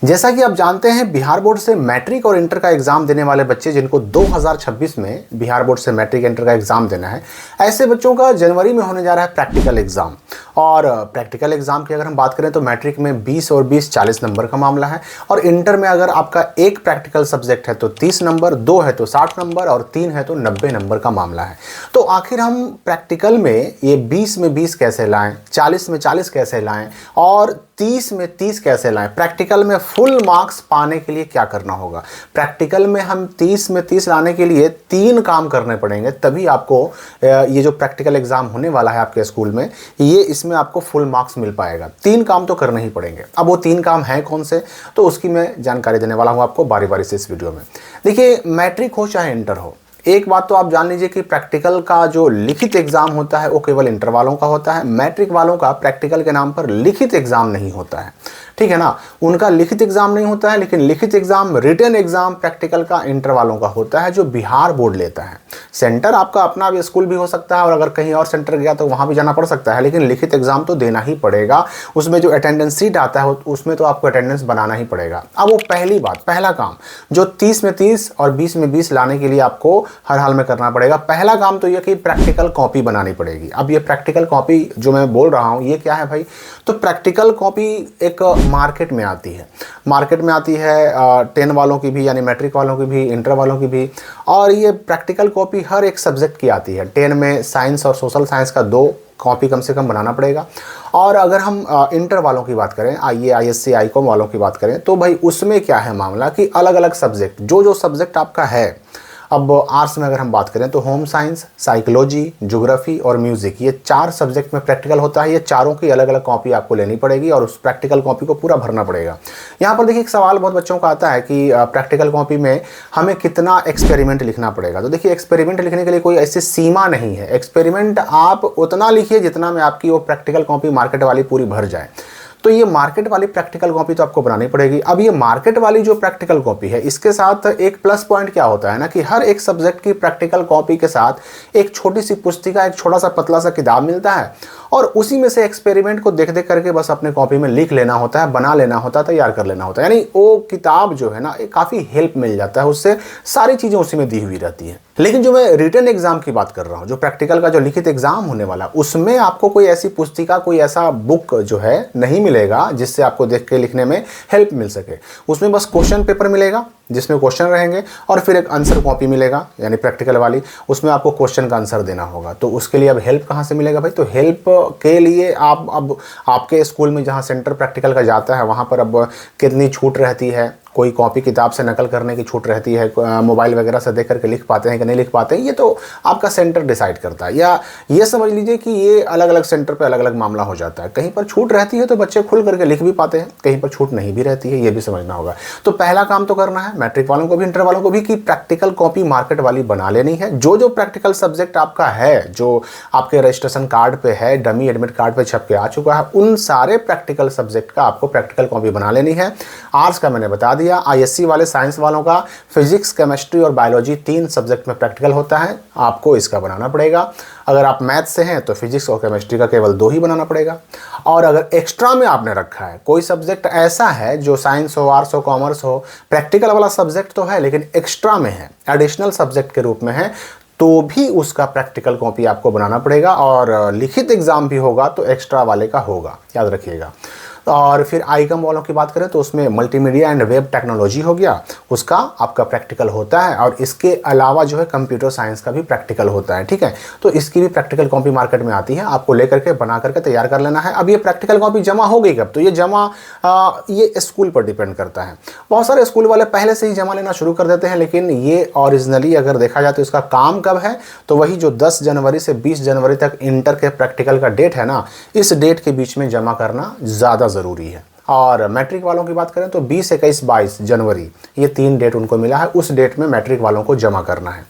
जैसा कि आप जानते हैं, बिहार बोर्ड से मैट्रिक और इंटर का एग्जाम देने वाले बच्चे जिनको 2026 में बिहार बोर्ड से मैट्रिक इंटर का एग्जाम देना है, ऐसे बच्चों का जनवरी में होने जा रहा है प्रैक्टिकल एग्जाम। और प्रैक्टिकल एग्जाम की अगर हम बात करें तो मैट्रिक में 20 और 20 40 नंबर का मामला है, और इंटर में अगर आपका एक प्रैक्टिकल सब्जेक्ट है तो 30 नंबर, 2 है तो 60 नंबर और 3 है तो 90 नंबर का मामला है। तो आखिर हम प्रैक्टिकल में ये 20 में 20 कैसे लाएं, 40 में 40 कैसे लाएं और 30 में 30 कैसे लाएं? प्रैक्टिकल में फुल मार्क्स पाने के लिए क्या करना होगा? प्रैक्टिकल में हम 30 में 30 लाने के लिए 3 काम करने पड़ेंगे, तभी आपको ये जो प्रैक्टिकल एग्जाम होने वाला है आपके स्कूल में, ये इसमें आपको फुल मार्क्स मिल पाएगा। 3 काम तो करने ही पड़ेंगे। अब वो 3 काम हैं कौन से, तो उसकी मैं जानकारी देने वाला हूँ आपको बारी बारी से इस वीडियो में। देखिए, मैट्रिक हो चाहे इंटर हो, एक बात तो आप जान लीजिए कि प्रैक्टिकल का जो लिखित एग्जाम होता है वो केवल इंटर वालों का होता है। मैट्रिक वालों का प्रैक्टिकल के नाम पर लिखित एग्जाम नहीं होता है, ठीक है ना। उनका लिखित एग्जाम नहीं होता है, लेकिन लिखित एग्जाम, रिटन एग्जाम प्रैक्टिकल का इंटर वालों का होता है, जो बिहार बोर्ड लेता है। सेंटर आपका अपना भी स्कूल भी हो सकता है, और अगर कहीं और सेंटर गया तो वहां भी जाना पड़ सकता है, लेकिन लिखित एग्जाम तो देना ही पड़ेगा। उसमें जो अटेंडेंस सीट आता है उसमें तो आपको अटेंडेंस बनाना ही पड़ेगा। अब वो पहली बात, पहला काम जो 30 में 30 और 20 में 20 लाने के लिए आपको हर हाल में करना पड़ेगा, पहला काम तो यह कि प्रैक्टिकल कॉपी बनानी पड़ेगी। अब ये प्रैक्टिकल कॉपी जो मैं बोल रहा हूं, ये क्या है भाई? तो प्रैक्टिकल कॉपी एक मार्केट में आती है, 10 वालों की भी, यानी मैट्रिक वालों की भी, इंटर वालों की भी। और ये प्रैक्टिकल कॉपी हर एक सब्जेक्ट की आती है। 10 में साइंस और सोशल साइंस का 2 कॉपी कम से कम बनाना पड़ेगा। और अगर हम इंटर वालों की बात करें, आईए, आईएससी, आईकॉम वालों की बात करें, तो भाई उसमें क्या है मामला कि अलग अलग सब्जेक्ट, जो सब्जेक्ट आपका है, अब आर्ट्स में अगर हम बात करें तो होम साइंस, साइकोलॉजी, ज्योग्राफी और म्यूजिक, ये 4 सब्जेक्ट में प्रैक्टिकल होता है। ये चारों की अलग अलग कॉपी आपको लेनी पड़ेगी और उस प्रैक्टिकल कॉपी को पूरा भरना पड़ेगा। यहाँ पर देखिए, एक सवाल बहुत बच्चों का आता है कि प्रैक्टिकल कॉपी में हमें कितना एक्सपेरिमेंट लिखना पड़ेगा। तो देखिए, एक्सपेरिमेंट लिखने के लिए कोई ऐसी सीमा नहीं है। एक्सपेरिमेंट आप उतना लिखिए जितना में आपकी वो प्रैक्टिकल कॉपी मार्केट वाली पूरी भर जाए। तो ये मार्केट वाली प्रैक्टिकल कॉपी तो आपको बनानी पड़ेगी। अब ये मार्केट वाली जो प्रैक्टिकल कॉपी है, इसके साथ एक प्लस पॉइंट क्या होता है ना, कि हर एक सब्जेक्ट की प्रैक्टिकल कॉपी के साथ एक छोटी सी पुस्तिका, एक छोटा सा पतला सा किताब मिलता है, और उसी में से एक्सपेरिमेंट को देख देख करके बस अपने कॉपी में लिख लेना होता है, बना लेना होता है, तैयार कर लेना होता है। यानी वो किताब जो है ना, काफ़ी हेल्प मिल जाता है उससे, सारी चीज़ें उसी में दी हुई रहती है। लेकिन जो मैं रिटन एग्जाम की बात कर रहा हूँ, जो प्रैक्टिकल का जो लिखित एग्जाम होने वाला, उसमें आपको कोई ऐसी पुस्तिका, कोई ऐसा बुक जो है नहीं मिलेगा जिससे आपको देख के लिखने में हेल्प मिल सके। उसमें बस क्वेश्चन पेपर मिलेगा जिसमें क्वेश्चन रहेंगे, और फिर एक आंसर कॉपी मिलेगा, यानी प्रैक्टिकल वाली, उसमें आपको क्वेश्चन का आंसर देना होगा। तो उसके लिए अब हेल्प कहाँ से मिलेगा भाई? तो हेल्प के लिए आप अब आपके स्कूल में जहाँ सेंटर प्रैक्टिकल का जाता है, वहाँ पर अब कितनी छूट रहती है, कोई कॉपी किताब से नकल करने की छूट रहती है, मोबाइल वगैरह से देख करके लिख पाते हैं कि नहीं लिख पाते हैं, ये तो आपका सेंटर डिसाइड करता है। या ये समझ लीजिए कि ये अलग अलग सेंटर पे अलग अलग मामला हो जाता है। कहीं पर छूट रहती है तो बच्चे खुल करके लिख भी पाते हैं, कहीं पर छूट नहीं भी रहती है, ये भी समझना होगा। तो पहला काम तो करना है मैट्रिक वालों को भी, इंटर वालों को भी, कि प्रैक्टिकल कॉपी मार्केट वाली बना लेनी है। जो प्रैक्टिकल सब्जेक्ट आपका है, जो आपके रजिस्ट्रेशन कार्ड पे है, डमी एडमिट कार्ड पे छप के आ चुका है, उन सारे प्रैक्टिकल सब्जेक्ट का आपको प्रैक्टिकल कॉपी बना लेनी है। आर्ट्स का मैंने बता दिया, आईएससी वाले साइंस वालों का फिजिक्स, केमिस्ट्री और बायोलॉजी 3 सब्जेक्ट में प्रैक्टिकल होता है, आपको इसका बनाना पड़ेगा। अगर आप मैथ से हैं तो फिजिक्स और केमिस्ट्री का केवल 2 ही बनाना पड़ेगा। और अगर एक्स्ट्रा में आपने रखा है, कोई सब्जेक्ट ऐसा है जो साइंस हो, आर्ट्स हो, कॉमर्स हो, प्रैक्टिकल वाला सब्जेक्ट तो है लेकिन एक्स्ट्रा में है, एडिशनल सब्जेक्ट के रूप में है, तो भी उसका प्रैक्टिकल कॉपी आपको बनाना पड़ेगा। और लिखित एग्जाम भी होगा तो एक्स्ट्रा वाले का होगा, याद रखिएगा। और फिर आईकॉम वालों की बात करें तो उसमें मल्टीमीडिया एंड वेब टेक्नोलॉजी हो गया, उसका आपका प्रैक्टिकल होता है। और इसके अलावा जो है कंप्यूटर साइंस का भी प्रैक्टिकल होता है, ठीक है। तो इसकी भी प्रैक्टिकल कॉपी मार्केट में आती है, आपको लेकर के बना करके तैयार कर लेना है। अब ये प्रैक्टिकल कॉपी जमा हो गई कब? तो ये जमा ये स्कूल पर डिपेंड करता है। बहुत सारे स्कूल वाले पहले से ही जमा लेना शुरू कर देते हैं, लेकिन ये ओरिजिनली अगर देखा जाए तो इसका काम कब है, तो वही जो 10 जनवरी से 20 जनवरी तक इंटर के प्रैक्टिकल का डेट है ना, इस डेट के बीच में जमा करना ज़्यादा ज़रूरी है। और मैट्रिक वालों की बात करें तो 20, 21, 22 जनवरी, ये 3 डेट उनको मिला है, उस डेट में मैट्रिक वालों को जमा करना है।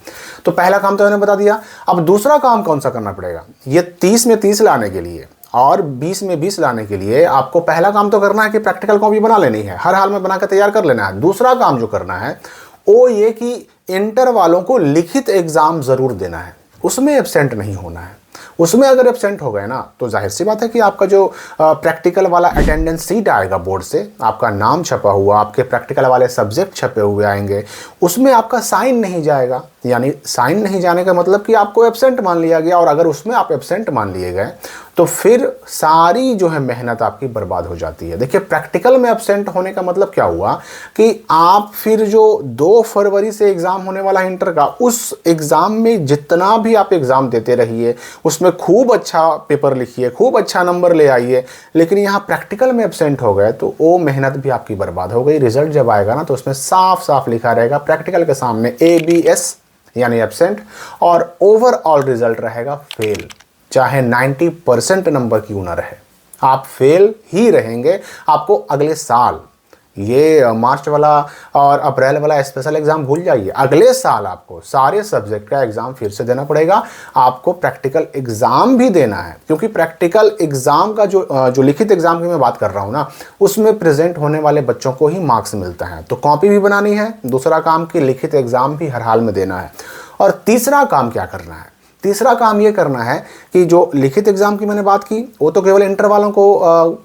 तो पहला काम तो मैंने बता दिया। अब दूसरा काम कौन सा करना पड़ेगा? ये 30 में 30 लाने के लिए और 20 में 20 लाने के लिए आपको पहला काम तो करना है कि प्रैक्टिकल कॉपी बना लेनी है, हर हाल में बना कर तैयार कर लेना है। दूसरा काम जो करना है वो ये कि इंटर वालों को लिखित एग्जाम जरूर देना है, उसमें एब्सेंट नहीं होना है। उसमें अगर एब्सेंट हो गए ना तो जाहिर सी बात है कि आपका जो प्रैक्टिकल वाला अटेंडेंस सीट आएगा बोर्ड से, आपका नाम छपा हुआ, आपके प्रैक्टिकल वाले सब्जेक्ट छपे हुए आएंगे, उसमें आपका साइन नहीं जाएगा। यानी साइन नहीं जाने का मतलब कि आपको एब्सेंट मान लिया गया, और अगर उसमें आप एब्सेंट मान लिए गए तो फिर सारी जो है मेहनत आपकी बर्बाद हो जाती है। देखिए प्रैक्टिकल में एब्सेंट होने का मतलब क्या हुआ कि आप फिर जो 2 फरवरी से एग्ज़ाम होने वाला है इंटर का, उस एग्ज़ाम में जितना भी आप एग्ज़ाम देते रहिए, उसमें खूब अच्छा पेपर लिखिए, खूब अच्छा नंबर ले आइए, लेकिन यहाँ प्रैक्टिकल में एब्सेंट हो गए तो वो मेहनत भी आपकी बर्बाद हो गई। रिजल्ट जब आएगा ना तो उसमें साफ साफ लिखा रहेगा प्रैक्टिकल के सामने ABS यानी एब्सेंट, और ओवरऑल रिजल्ट रहेगा फेल। चाहे 90% नंबर क्यों ना रहे, आप फेल ही रहेंगे। आपको अगले साल, ये मार्च वाला और अप्रैल वाला स्पेशल एग्ज़ाम भूल जाइए, अगले साल आपको सारे सब्जेक्ट का एग्ज़ाम फिर से देना पड़ेगा। आपको प्रैक्टिकल एग्ज़ाम भी देना है, क्योंकि प्रैक्टिकल एग्ज़ाम का जो लिखित एग्ज़ाम की मैं बात कर रहा हूँ ना, उसमें प्रेजेंट होने वाले बच्चों को ही मार्क्स मिलता है। तो कॉपी भी बनानी है, दूसरा काम कि लिखित एग्ज़ाम भी हर हाल में देना है। और तीसरा काम क्या करना है? तीसरा काम ये करना है कि जो लिखित एग्जाम की मैंने बात की वो तो केवल इंटर वालों को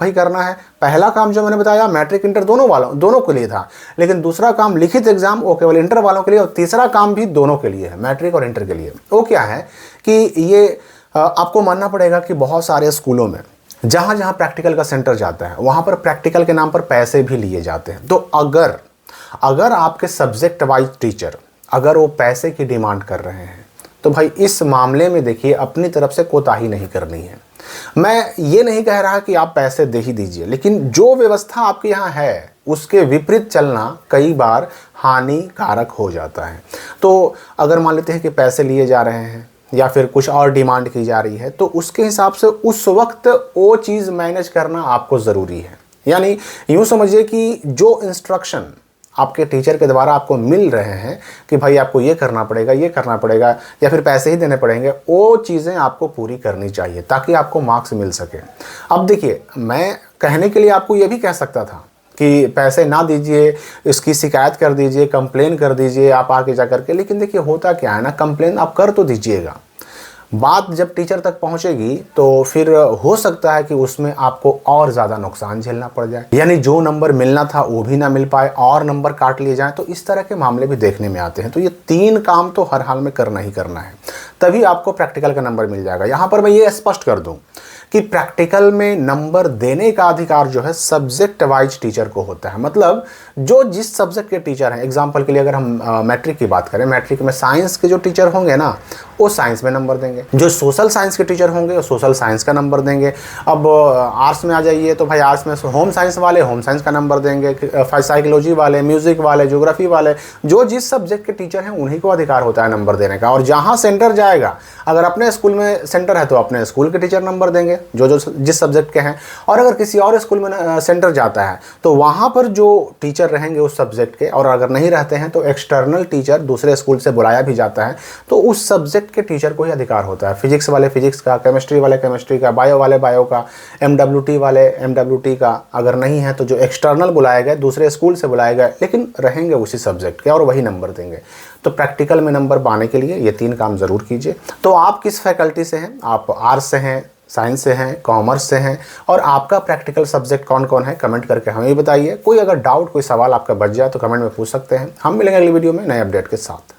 भाई करना है। पहला काम जो मैंने बताया मैट्रिक इंटर दोनों के लिए था, लेकिन दूसरा काम लिखित एग्जाम वो केवल इंटर वालों के लिए, और तीसरा काम भी दोनों के लिए है, मैट्रिक और इंटर के लिए। वो क्या है कि ये आपको मानना पड़ेगा कि बहुत सारे स्कूलों में जहाँ जहाँ प्रैक्टिकल का सेंटर जाता है वहाँ पर प्रैक्टिकल के नाम पर पैसे भी लिए जाते हैं। तो अगर आपके सब्जेक्ट वाइज टीचर अगर वो पैसे की डिमांड कर रहे हैं तो भाई इस मामले में देखिए अपनी तरफ से कोताही नहीं करनी है। मैं ये नहीं कह रहा कि आप पैसे दे ही दीजिए, लेकिन जो व्यवस्था आपके यहाँ है उसके विपरीत चलना कई बार हानिकारक हो जाता है। तो अगर मान लेते हैं कि पैसे लिए जा रहे हैं या फिर कुछ और डिमांड की जा रही है, तो उसके हिसाब से उस वक्त वो चीज़ मैनेज करना आपको ज़रूरी है। यानी यूँ समझिए कि जो इंस्ट्रक्शन आपके टीचर के द्वारा आपको मिल रहे हैं कि भाई आपको ये करना पड़ेगा या फिर पैसे ही देने पड़ेंगे, वो चीज़ें आपको पूरी करनी चाहिए ताकि आपको मार्क्स मिल सके। अब देखिए मैं कहने के लिए आपको ये भी कह सकता था कि पैसे ना दीजिए, इसकी शिकायत कर दीजिए, कंप्लेन कर दीजिए आप आके जा करके, लेकिन देखिए होता क्या है ना, कंप्लेन आप कर तो दीजिएगा, बात जब टीचर तक पहुंचेगी तो फिर हो सकता है कि उसमें आपको और ज़्यादा नुकसान झेलना पड़ जाए, यानी जो नंबर मिलना था वो भी ना मिल पाए और नंबर काट लिए जाएं। तो इस तरह के मामले भी देखने में आते हैं। तो ये 3 काम तो हर हाल में करना ही करना है, तभी आपको प्रैक्टिकल का नंबर मिल जाएगा। यहाँ पर मैं ये स्पष्ट कर दूँ कि प्रैक्टिकल में नंबर देने का अधिकार जो है सब्जेक्ट वाइज टीचर को होता है। मतलब जो जिस सब्जेक्ट के टीचर हैं, एग्जांपल के लिए अगर हम मैट्रिक की बात करें, मैट्रिक में साइंस के जो टीचर होंगे ना वो साइंस में नंबर देंगे, जो सोशल साइंस के टीचर होंगे वो सोशल साइंस का नंबर देंगे। अब आर्ट्स में आ जाइए तो भाई आर्ट्स में होम साइंस वाले होम साइंस का नंबर देंगे, साइकोलॉजी वाले, म्यूज़िक वाले, ज्योग्राफी वाले, जो जिस सब्जेक्ट के टीचर हैं उन्हीं को अधिकार होता है नंबर देने का। और जहाँ सेंटर जाएगा, अगर अपने स्कूल में सेंटर है तो अपने स्कूल के टीचर नंबर देंगे जो जिस सब्जेक्ट के हैं, और अगर किसी और स्कूल में सेंटर जाता है तो वहाँ पर जो टीचर रहेंगे उस सब्जेक्ट के, और अगर नहीं रहते हैं तो एक्सटर्नल टीचर दूसरे स्कूल से बुलाया भी जाता है, तो उस सब्जेक्ट के टीचर को ही अधिकार होता है। फिजिक्स वाले फिजिक्स का, केमिस्ट्री वाले केमिस्ट्री का, बायो वाले बायो का, MWT वाले MWT का। अगर नहीं है तो जो एक्सटर्नल बुलाए गए, दूसरे स्कूल से बुलाए गए, लेकिन रहेंगे उसी सब्जेक्ट के और वही नंबर देंगे। तो प्रैक्टिकल में नंबर पाने के लिए ये 3 काम ज़रूर कीजिए। तो आप किस फैकल्टी से हैं? आप आर्ट्स से हैं, साइंस से हैं, कॉमर्स से हैं, और आपका प्रैक्टिकल सब्जेक्ट कौन कौन है कमेंट करके हमें बताइए। कोई अगर डाउट, कोई सवाल आपका बच जाए तो कमेंट में पूछ सकते हैं। हम मिलेंगे अगली वीडियो में नए अपडेट के साथ।